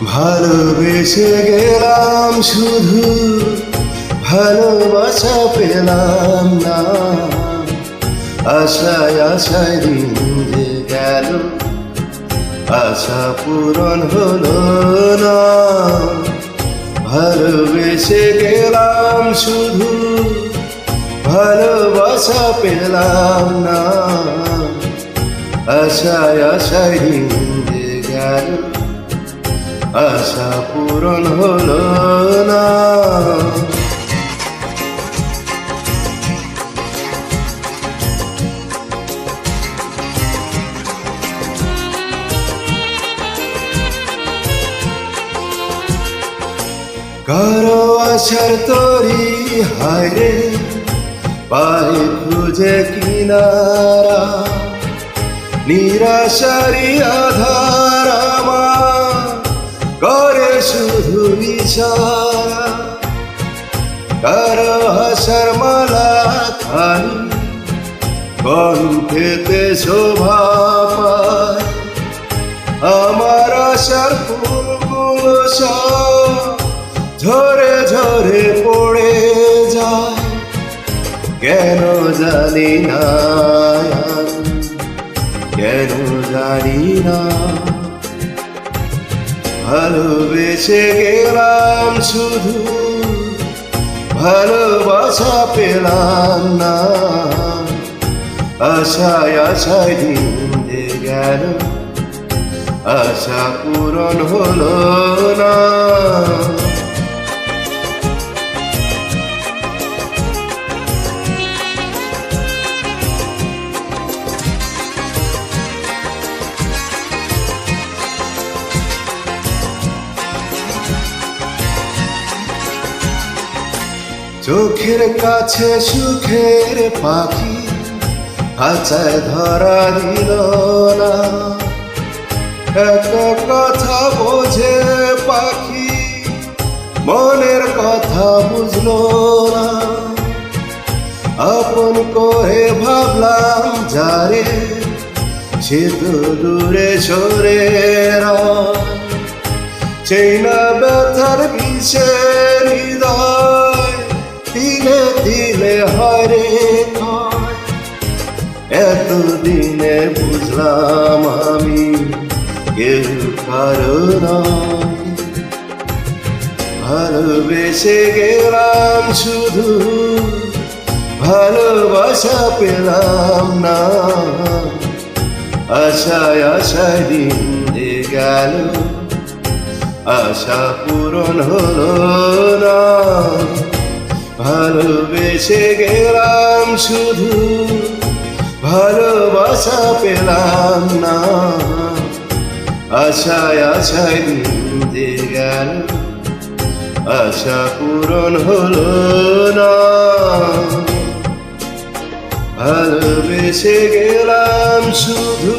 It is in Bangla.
ভালোবেসে গেলাম শুধু ভালোবাসা পেলাম না। আশায় আশায় দিন যে গেল, আশা পূরণ হলো না। ভালোবেসে গেলাম শুধু ভালোবাসা পেলাম না। আশায় আশায় দিন যে গেল, আশা পূরণ হলো না। কারো আশার তরি হায়রে পাই খুঁজে কিনারা, নিরাশারি আধার আমার করে শুধু ইশারা। কারো আশার মালা খানি কণ্ঠেতে শোভা পায়, আমার আশার ফুলগুলো সব ঝরে ঝরে পড়ে যায়। কেন জানি না, কেন জানি না। ভালোবেসে গেলাম শুধু ভালোবাসা পেলাম না। আশায় আশায় দিন যে গেল, আশা পূরণ হলো না। চোখের কাছে সুখের পাখি খাঁচায় ধরা দিল না। একটা কথা বোঝে পাখি, মনের কথা বুঝলো না। আপন করে ভাবলাম যারে, সে তো দূরে সরে রয়। সেই না ব্যথার বিষের হৃদয় দিলে দিলে হরে ক্ষয়। এতদিনে বুঝলাম আমি কেউ কারো নয়। ভালোবেসে গেলাম শুধু ভালোবাসা পেলাম না। আশায় আশায় দিন যে গেল, আশা পূরণ হলো না। ভালোবেসে গেলাম শুধু ভালোবাসা পেলাম না। আশায় আশায় দিন যে গেল, আশা পূরণ হলো না। ভালোবেসে গেলাম শুধু